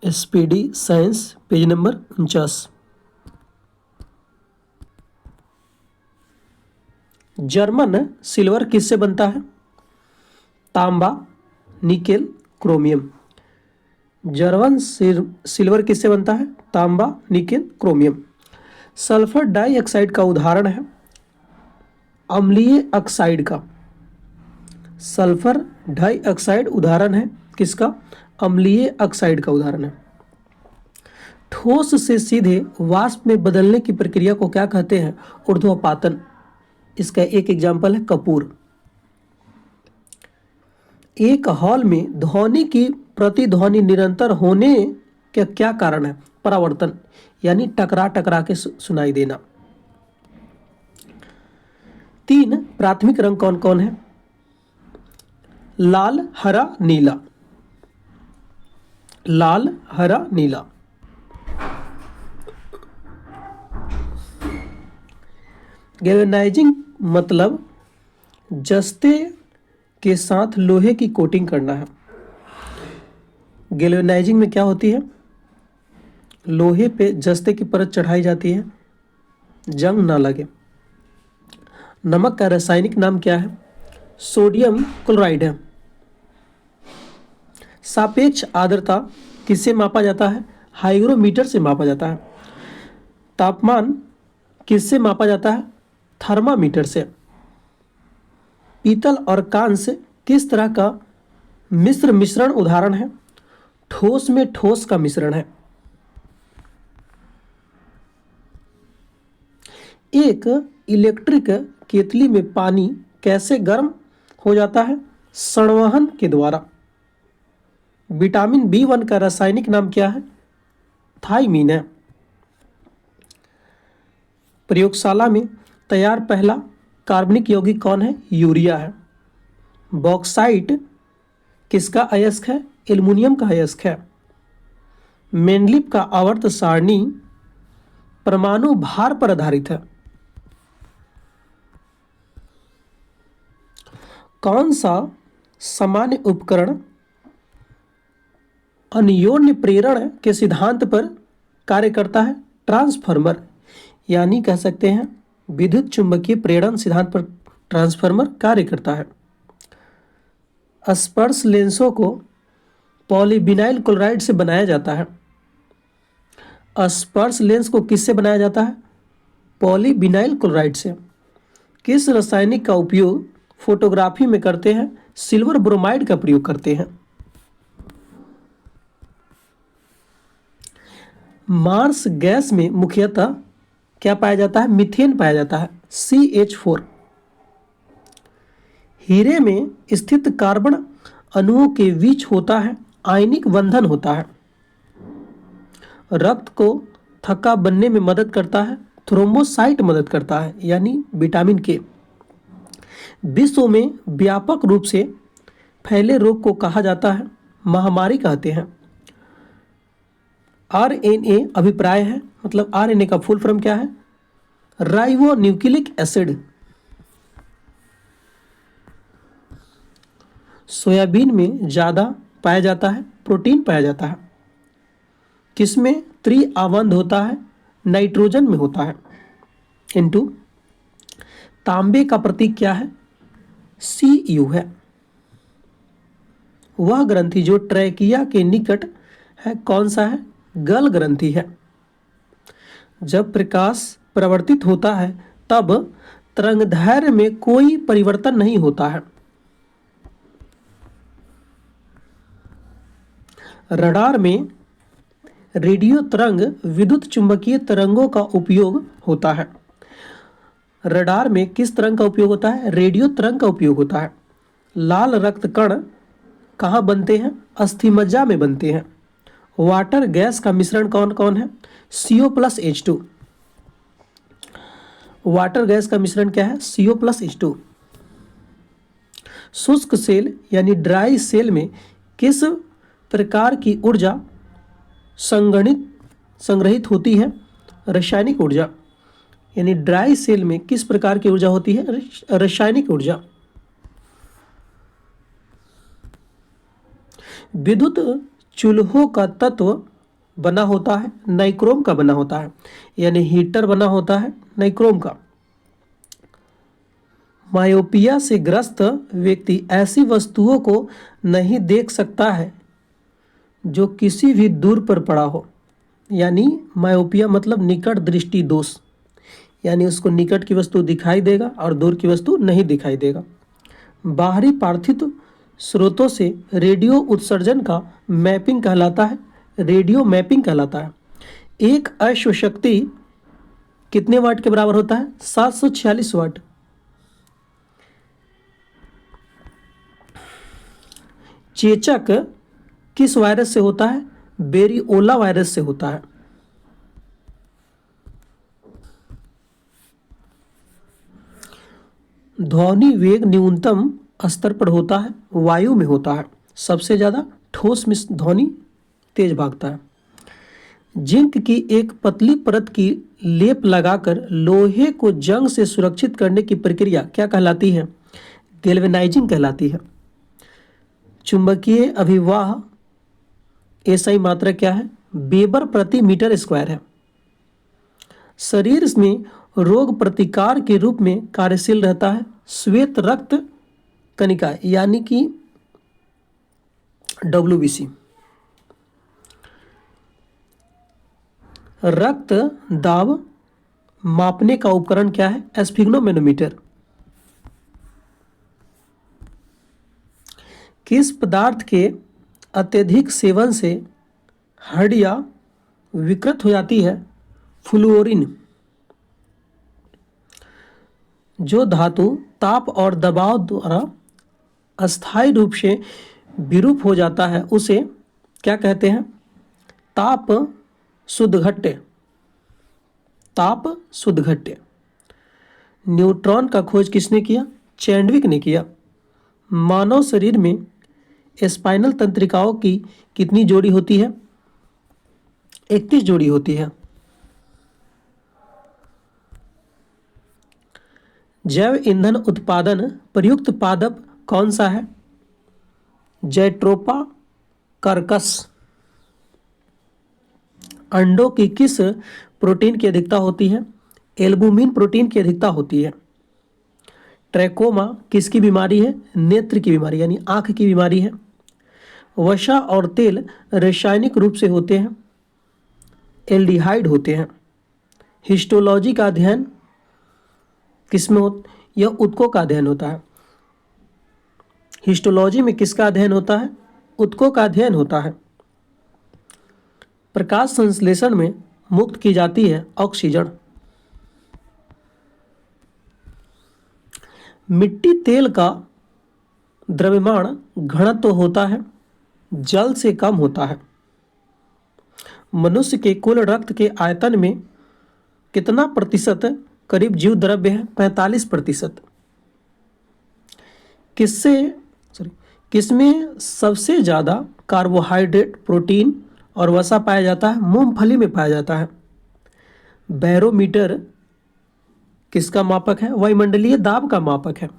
Speedy science page number 49। German silver किससे बनता है? तांबा, निकेल, क्रोमियम। जर्मन सिल्वर किससे बनता है? तांबा, निकेल, क्रोमियम। सल्फर डाइऑक्साइड का उदाहरण है अम्लीय ऑक्साइड का। सल्फर डाइऑक्साइड उदाहरण है किसका? अम्लीय ऑक्साइड का उदाहरण है। ठोस से सीधे वाष्प में बदलने की प्रक्रिया को क्या कहते हैं? ऊर्ध्वपातन। इसका एक एग्जाम्पल है कपूर। एक हॉल में ध्वनि की प्रतिध्वनि निरंतर होने का क्या कारण है? परावर्तन, यानी टकरा टकरा के सुनाई देना। 3 प्राथमिक रंग कौन कौन है? लाल, हरा, नीला। लाल, हरा, नीला। गैल्वेनाइजिंग मतलब जस्ते के साथ लोहे की कोटिंग करना है। गैल्वेनाइजिंग में क्या होती है? लोहे पे जस्ते की परत चढ़ाई जाती है, जंग ना लगे। नमक का रासायनिक नाम क्या है? सोडियम क्लोराइड है। सापेक्ष आर्द्रता किससे मापा जाता है? हाइग्रोमीटर से मापा जाता है। तापमान किससे मापा जाता है? थर्मामीटर से। पीतल और कांस किस तरह का मिश्रण उदाहरण है? ठोस में ठोस का मिश्रण है। एक इलेक्ट्रिक केतली में पानी कैसे गर्म हो जाता है? संवहन के द्वारा। विटामिन B1 का रासायनिक नाम क्या है? थाइमीन है। प्रयोगशाला में तैयार पहला कार्बनिक यौगिक कौन है? यूरिया है। बॉक्साइट किसका अयस्क है? एल्युमिनियम का अयस्क है। मेंडलीव का आवर्त सारणी परमाणु भार पर आधारित है। कौन सा सामान्य उपकरण अन्योन्य प्रेरण के सिद्धांत पर कार्य करता है? ट्रांसफार्मर, यानी कह सकते हैं विद्युत चुंबकीय प्रेरण सिद्धांत पर ट्रांसफार्मर कार्य करता है। स्पर्श लेंसों को पॉलीविनाइल क्लोराइड से बनाया जाता है। स्पर्श लेंस को किससे बनाया जाता है? पॉलीविनाइल क्लोराइड से। किस रासायनिक का उपयोग फोटोग्राफी में करते हैं? सिल्वर ब्रोमाइड का प्रयोग करते हैं। मार्स गैस में मुख्यतः क्या पाया जाता है? मीथेन पाया जाता है, CH4। हीरे में स्थित कार्बन अणुओं के बीच होता है आयनिक बंधन होता है। रक्त को थक्का बनने में मदद करता है, थ्रोम्बोसाइट मदद करता है, यानी विटामिन के। विश्व में व्यापक रूप से फैले रोग को कहा जाता है महामारी कहते हैं। RNA अभिप्राय है, मतलब RNA का फुल फॉर्म क्या है? Ribo nucleic acid. सोयाबीन में ज़्यादा पाया जाता है प्रोटीन पाया जाता है। किसमें त्रिआबंध होता है? नाइट्रोजन में होता है। N2। तांबे का प्रतीक क्या है? Cu है। वह ग्रंथि जो ट्रैकिया के निकट है कौन सा है? गल ग्रंथि है। जब प्रकाश परावर्तित होता है तब तरंगदैर्घ्य में कोई परिवर्तन नहीं होता है। रडार में रेडियो तरंग विद्युत चुंबकीय तरंगों का उपयोग होता है। रडार में किस तरंग का उपयोग होता है? रेडियो तरंग का उपयोग होता है। लाल रक्त कण कहाँ बनते हैं? अस्थिमज्जा में बनते हैं। वाटर गैस का मिश्रण कौन कौन है? CO+H2। वाटर गैस का मिश्रण क्या है? CO+H2। शुष्क सेल यानी ड्राई सेल में किस प्रकार की ऊर्जा संग्रहित होती है? रासायनिक ऊर्जा। यानी ड्राई सेल में किस प्रकार की ऊर्जा होती है? रासायनिक ऊर्जा। विद्युत चूल्हों का तत्व बना होता है? नाइक्रोम का बना होता है, यानी हीटर बना होता है नाइक्रोम का। मायोपिया से ग्रस्त व्यक्ति ऐसी वस्तुओं को नहीं देख सकता है जो किसी भी दूर पर पड़ा हो, यानी मायोपिया मतलब निकट दृष्टि दोष, यानी उसको निकट की वस्तु दिखाई देगा और दूर की वस्तु नहीं दिखाई देगा। बाहरी पार्थिव स्रोतों से रेडियो उत्सर्जन का मैपिंग कहलाता है, रेडियो मैपिंग कहलाता है। एक अश्व शक्ति कितने वाट के बराबर होता है? 746 वाट। चेचक किस वायरस से होता है? बेरिओला वायरस से होता है। ध्वनि वेग न्यूनतम स्तर पर होता है, वायु में होता है। सबसे ज्यादा ठोस में ध्वनि तेज भागता है। जिंक की एक पतली परत की लेप लगाकर लोहे को जंग से सुरक्षित करने की प्रक्रिया क्या कहलाती है? गैल्वेनाइजिंग कहलाती है। चुंबकीय अभिवाह एसआई मात्रा क्या है? वेबर प्रति मीटर स्क्वायर है। शरीर में रोग प्रतिकार के रूप में कार्यशील रहता है श्वेत रक्त कणिका, यानी कि WBC। रक्त दाब मापने का उपकरण क्या है? स्फिग्नोमेनोमीटर। किस पदार्थ के अत्यधिक सेवन से हड्डियां विकृत हो जाती है? फ्लूओरिन। जो धातु ताप और दबाव द्वारा अस्थायी रूप से विरूप हो जाता है उसे क्या कहते हैं? ताप शुद्धघट्य। ताप शुद्धघट्य। न्यूट्रॉन का खोज किसने किया? चैडविक ने किया। मानव शरीर में स्पाइनल तंत्रिकाओं की कितनी जोड़ी होती है? 31 जोड़ी होती है। जैव ईंधन उत्पादन प्रयुक्त पादप कौन सा है? जैट्रोपा कर्कस। अंडों की किस प्रोटीन की अधिकता होती है? एल्बुमिन प्रोटीन की अधिकता होती है। ट्रैकोमा किसकी बीमारी है? नेत्र की बीमारी, यानी आंख की बीमारी है। वसा और तेल रासायनिक रूप से होते हैं, एल्डिहाइड होते हैं। हिस्टोलॉजी का अध्ययन किसमें होता? यह ऊतकों का अध्ययन होता है। हिस्टोलॉजी में किसका अध्ययन होता है? ऊतकों का अध्ययन होता है। प्रकाश संश्लेषण में मुक्त की जाती है ऑक्सीजन। मिट्टी तेल का द्रव्यमान घनत्व होता है, जल से कम होता है। मनुष्य के कुल रक्त के आयतन में कितना प्रतिशत करीब जीव द्रव्य है? 45%। किसमें सबसे ज़्यादा कार्बोहाइड्रेट, प्रोटीन और वसा पाया जाता है? मूंगफली में पाया जाता है। बैरोमीटर किसका मापक है? वायुमंडलीय दाब का मापक है।